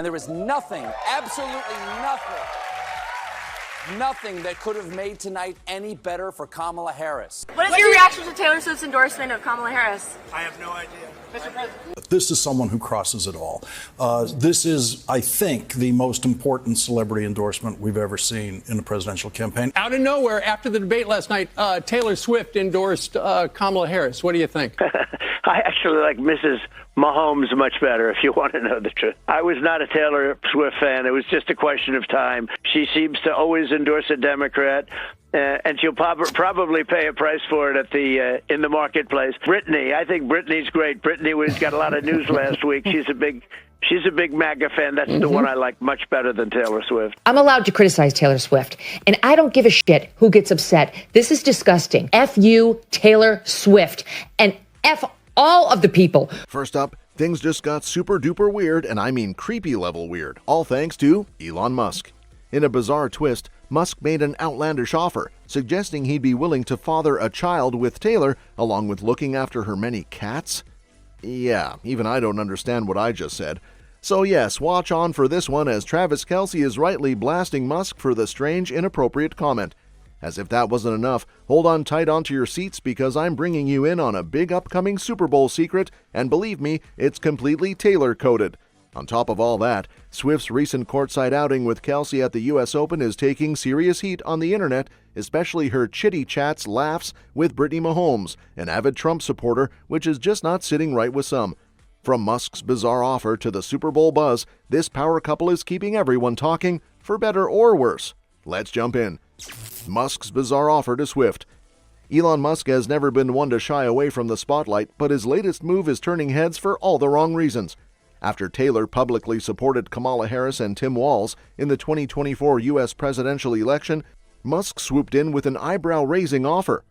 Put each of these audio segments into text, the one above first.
And there is nothing, absolutely nothing that could have made tonight any better for Kamala Harris. What is your reaction to Taylor Swift's endorsement of Kamala Harris? I have no idea. Mr. President. This is someone who crosses it all. This is, I think, the most important celebrity endorsement we've ever seen in a presidential campaign. Out of nowhere, after the debate last night, Taylor Swift endorsed Kamala Harris. What do you think? I actually like Mrs. Mahomes much better, if you want to know the truth. I was not a Taylor Swift fan. It was just a question of time. She seems to always endorse a Democrat, and she'll probably pay a price for it at the in the marketplace. Brittany, I think Brittany's great. Brittany got a lot of news last week. She's a big MAGA fan. That's the one I like much better than Taylor Swift. I'm allowed to criticize Taylor Swift, and I don't give a shit who gets upset. This is disgusting. F you, Taylor Swift, and F all of the people. First up, things just got super duper weird, and I mean creepy level weird, all thanks to Elon Musk. In a bizarre twist, Musk made an outlandish offer, suggesting he'd be willing to father a child with Taylor, along with looking after her many cats. Yeah, even I don't understand what I just said. So yes, watch on for this one as Travis Kelce is rightly blasting Musk for the strange, inappropriate comment. As if that wasn't enough, hold on tight onto your seats because I'm bringing you in on a big upcoming Super Bowl secret, and believe me, it's completely Taylor-coded. On top of all that, Swift's recent courtside outing with Kelce at the U.S. Open is taking serious heat on the internet, especially her chitty chats laughs with Brittany Mahomes, an avid Trump supporter, which is just not sitting right with some. From Musk's bizarre offer to the Super Bowl buzz, this power couple is keeping everyone talking, for better or worse. Let's jump in. Musk's bizarre offer to Swift. Elon Musk has never been one to shy away from the spotlight, but his latest move is turning heads for all the wrong reasons. After Taylor publicly supported Kamala Harris and Tim Walz in the 2024 U.S. presidential election, Musk swooped in with an eyebrow-raising offer.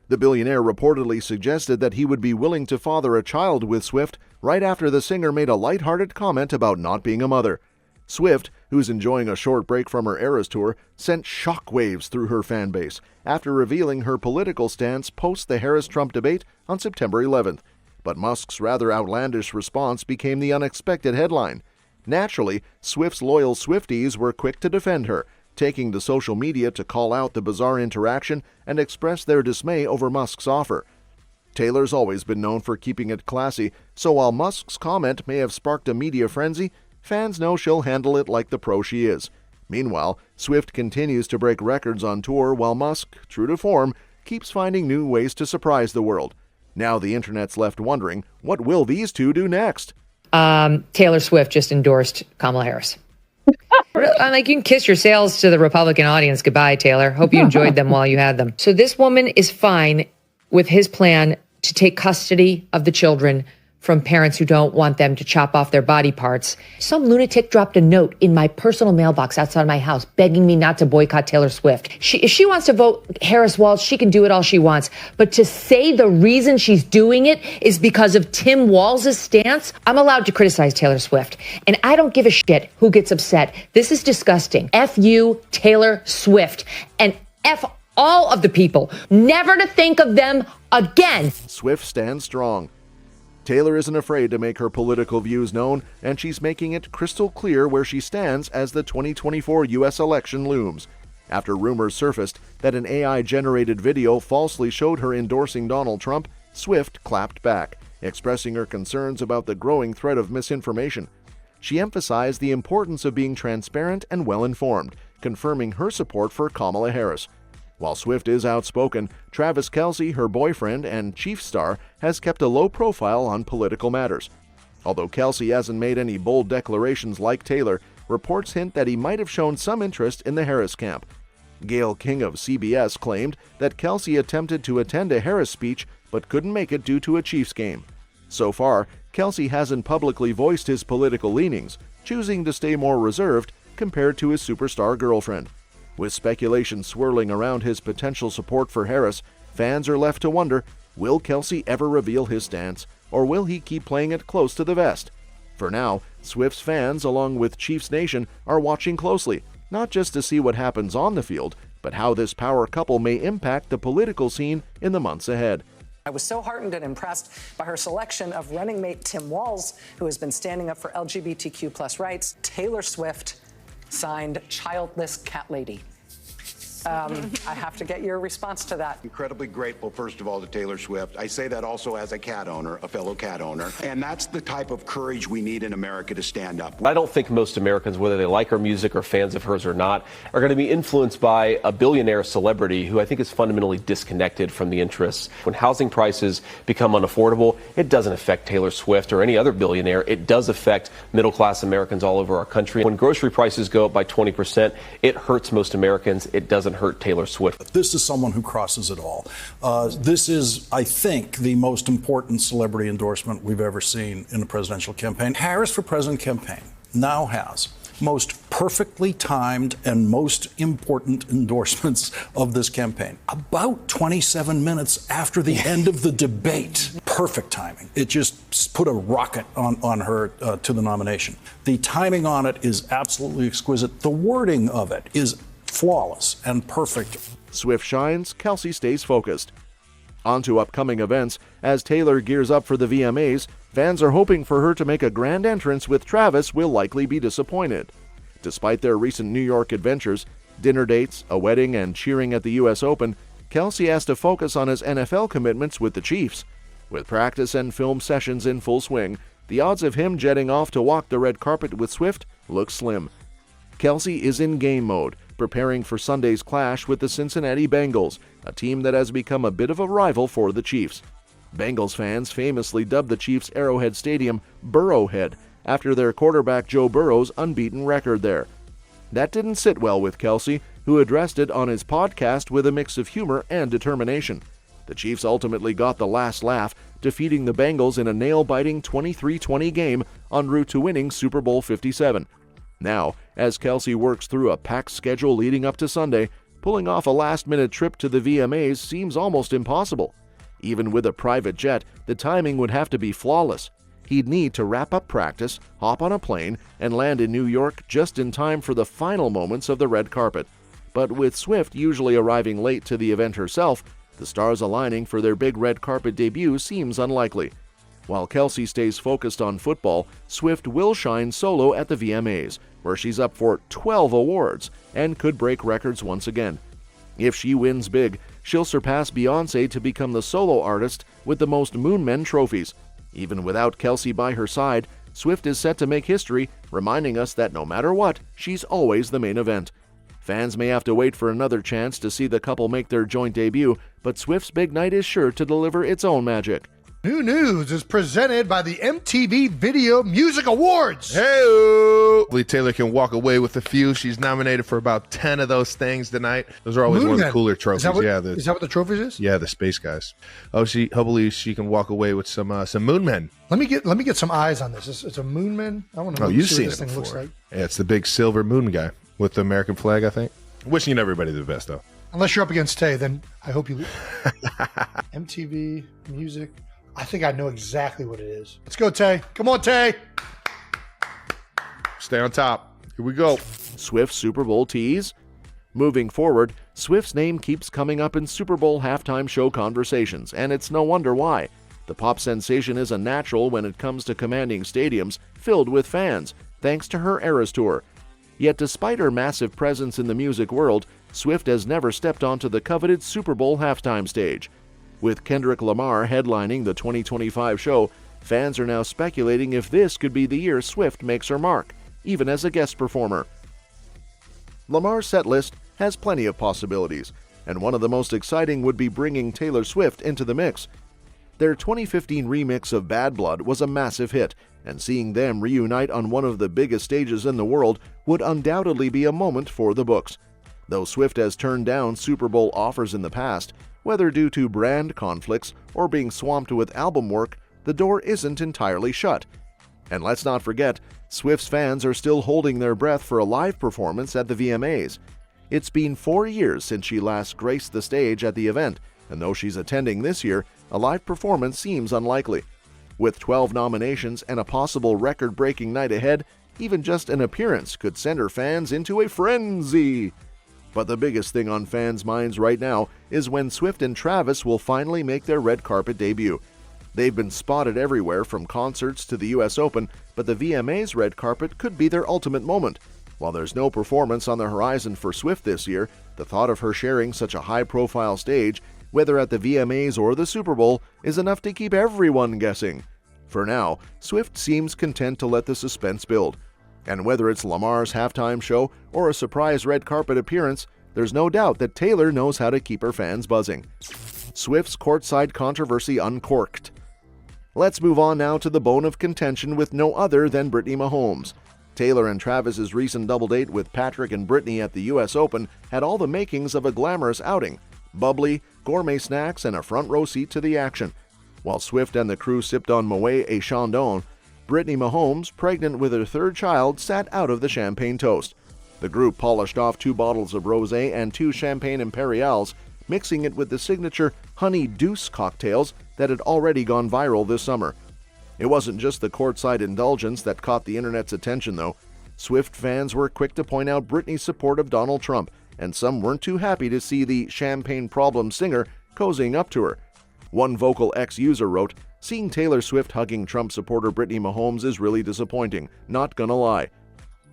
The billionaire reportedly suggested that he would be willing to father a child with Swift right after the singer made a lighthearted comment about not being a mother. Swift, who's enjoying a short break from her Eras tour, sent shockwaves through her fan base after revealing her political stance post the Harris-Trump debate on September 11th. But Musk's rather outlandish response became the unexpected headline. Naturally, Swift's loyal Swifties were quick to defend her, taking to social media to call out the bizarre interaction and express their dismay over Musk's offer. Taylor's always been known for keeping it classy, so while Musk's comment may have sparked a media frenzy, fans know she'll handle it like the pro she is. Meanwhile, Swift continues to break records on tour while Musk, true to form, keeps finding new ways to surprise the world. Now the internet's left wondering, what will these two do next? Taylor Swift just endorsed Kamala Harris. I'm like, you can kiss your sales to the Republican audience goodbye, Taylor. Hope you enjoyed them while you had them. So this woman is fine with his plan to take custody of the children from parents who don't want them to chop off their body parts. Some lunatic dropped a note in my personal mailbox outside my house begging me not to boycott Taylor Swift. If she wants to vote Harris Walz, she can do it all she wants. But to say the reason she's doing it is because of Tim Walz's stance, I'm allowed to criticize Taylor Swift. And I don't give a shit who gets upset. This is disgusting. F you, Taylor Swift. And F all of the people. Never to think of them again. Swift stands strong. Taylor isn't afraid to make her political views known, and she's making it crystal clear where she stands as the 2024 U.S. election looms. After rumors surfaced that an AI-generated video falsely showed her endorsing Donald Trump, Swift clapped back, expressing her concerns about the growing threat of misinformation. She emphasized the importance of being transparent and well-informed, confirming her support for Kamala Harris. While Swift is outspoken, Travis Kelce, her boyfriend and Chiefs star, has kept a low profile on political matters. Although Kelce hasn't made any bold declarations like Taylor, reports hint that he might have shown some interest in the Harris camp. Gayle King of CBS claimed that Kelce attempted to attend a Harris speech but couldn't make it due to a Chiefs game. So far, Kelce hasn't publicly voiced his political leanings, choosing to stay more reserved compared to his superstar girlfriend. With speculation swirling around his potential support for Harris, fans are left to wonder, will Kelce ever reveal his stance, or will he keep playing it close to the vest? For now, Swift's fans, along with Chiefs Nation, are watching closely, not just to see what happens on the field, but how this power couple may impact the political scene in the months ahead. I was so heartened and impressed by her selection of running mate Tim Walz, who has been standing up for LGBTQ plus rights. Taylor Swift signed childless cat lady. I have to get your response to that. Incredibly grateful, first of all, to Taylor Swift. I say that also as a cat owner, a fellow cat owner. And that's the type of courage we need in America to stand up. I don't think most Americans, whether they like her music or fans of hers or not, are going to be influenced by a billionaire celebrity who I think is fundamentally disconnected from the interests. When housing prices become unaffordable, it doesn't affect Taylor Swift or any other billionaire. It does affect middle-class Americans all over our country. When grocery prices go up by 20%, it hurts most Americans. It doesn't hurt Taylor Swift. This is someone who crosses it all. This is, I think, the most important celebrity endorsement we've ever seen in a presidential campaign. Harris for President campaign now has most perfectly timed and most important endorsements of this campaign. About 27 minutes after the end of the debate. Perfect timing. It just put a rocket on her to the nomination. The timing on it is absolutely exquisite. The wording of it is flawless and perfect. Swift shines, Kelce stays focused. On to upcoming events. As Taylor gears up for the VMAs, fans are hoping for her to make a grand entrance with Travis will likely be disappointed. Despite their recent New York adventures, dinner dates, a wedding, and cheering at the U.S. Open, Kelce has to focus on his NFL commitments with the Chiefs. With practice and film sessions in full swing, the odds of him jetting off to walk the red carpet with Swift look slim. Kelce is in game mode, preparing for Sunday's clash with the Cincinnati Bengals, a team that has become a bit of a rival for the Chiefs. Bengals fans famously dubbed the Chiefs' Arrowhead Stadium Burrowhead after their quarterback Joe Burrow's unbeaten record there. That didn't sit well with Kelce, who addressed it on his podcast with a mix of humor and determination. The Chiefs ultimately got the last laugh, defeating the Bengals in a nail-biting 23-20 game en route to winning Super Bowl 57. Now, as Kelce works through a packed schedule leading up to Sunday, pulling off a last-minute trip to the VMAs seems almost impossible. Even with a private jet, the timing would have to be flawless. He'd need to wrap up practice, hop on a plane, and land in New York just in time for the final moments of the red carpet. But with Swift usually arriving late to the event herself, the stars aligning for their big red carpet debut seems unlikely. While Kelce stays focused on football, Swift will shine solo at the VMAs, where she's up for 12 awards and could break records once again. If she wins big, she'll surpass Beyoncé to become the solo artist with the most Moonmen trophies. Even without Kelce by her side, Swift is set to make history, reminding us that no matter what, she's always the main event. Fans may have to wait for another chance to see the couple make their joint debut, but Swift's big night is sure to deliver its own magic. New News is presented by the MTV Video Music Awards. Hey, hopefully Taylor can walk away with a few. She's nominated for about 10 of those things tonight. Those are always one of the cooler trophies. Is that what the trophies is? Yeah, the space guys. Hopefully she can walk away with some Moonmen. Let me get some eyes on this. It's a Moonman. I want to know you've see seen what this it thing before. looks like. Yeah, it's the big silver moon guy with the American flag, I think. Wishing everybody the best, though. Unless you're up against Tay, then I hope you lose. MTV Music. I think I know exactly what it is. Let's go, Tay. Come on, Tay. Stay on top. Here we go. Swift Super Bowl tease? Moving forward, Swift's name keeps coming up in Super Bowl halftime show conversations, and it's no wonder why. The pop sensation is a natural when it comes to commanding stadiums filled with fans, thanks to her Eras Tour. Yet despite her massive presence in the music world, Swift has never stepped onto the coveted Super Bowl halftime stage. With Kendrick Lamar headlining the 2025 show, fans are now speculating if this could be the year Swift makes her mark, even as a guest performer. Lamar's setlist has plenty of possibilities, and one of the most exciting would be bringing Taylor Swift into the mix. Their 2015 remix of Bad Blood was a massive hit, and seeing them reunite on one of the biggest stages in the world would undoubtedly be a moment for the books. Though Swift has turned down Super Bowl offers in the past, whether due to brand conflicts or being swamped with album work, the door isn't entirely shut. And let's not forget, Swift's fans are still holding their breath for a live performance at the VMAs. It's been 4 years since she last graced the stage at the event, and though she's attending this year, a live performance seems unlikely. With 12 nominations and a possible record-breaking night ahead, even just an appearance could send her fans into a frenzy. But the biggest thing on fans' minds right now is when Swift and Travis will finally make their red carpet debut. They've been spotted everywhere from concerts to the US Open, but the VMAs red carpet could be their ultimate moment. While there's no performance on the horizon for Swift this year, the thought of her sharing such a high-profile stage, whether at the VMAs or the Super Bowl, is enough to keep everyone guessing. For now, Swift seems content to let the suspense build. And whether it's Lamar's halftime show or a surprise red carpet appearance, there's no doubt that Taylor knows how to keep her fans buzzing. Swift's courtside controversy uncorked. Let's move on now to the bone of contention with no other than Brittany Mahomes. Taylor and Travis's recent double date with Patrick and Brittany at the US Open had all the makings of a glamorous outing: bubbly, gourmet snacks, and a front row seat to the action. While Swift and the crew sipped on Moet et Chandon, Brittany Mahomes, pregnant with her third child, sat out of the champagne toast. The group polished off 2 bottles of rosé and 2 Champagne Impériales, mixing it with the signature Honey Deuce cocktails that had already gone viral this summer. It wasn't just the courtside indulgence that caught the internet's attention, though. Swift fans were quick to point out Britney's support of Donald Trump, and some weren't too happy to see the champagne problem singer cozying up to her. One vocal ex-user wrote, "Seeing Taylor Swift hugging Trump supporter Brittany Mahomes is really disappointing, not gonna lie."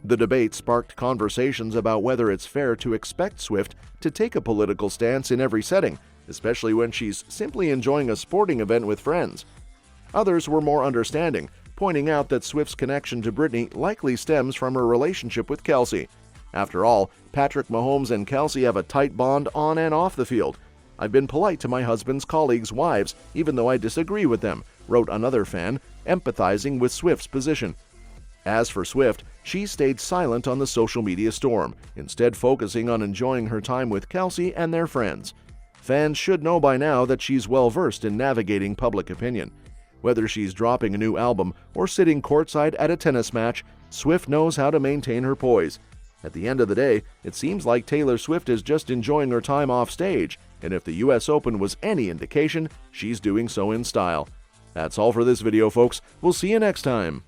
The debate sparked conversations about whether it's fair to expect Swift to take a political stance in every setting, especially when she's simply enjoying a sporting event with friends. Others were more understanding, pointing out that Swift's connection to Brittany likely stems from her relationship with Kelce. After all, Patrick Mahomes and Kelce have a tight bond on and off the field. "I've been polite to my husband's colleagues' wives, even though I disagree with them," wrote another fan, empathizing with Swift's position. As for Swift, she stayed silent on the social media storm, instead focusing on enjoying her time with Kelce and their friends. Fans should know by now that she's well-versed in navigating public opinion. Whether she's dropping a new album or sitting courtside at a tennis match, Swift knows how to maintain her poise. At the end of the day, it seems like Taylor Swift is just enjoying her time off stage, and if the US Open was any indication, she's doing so in style. That's all for this video, folks. We'll see you next time.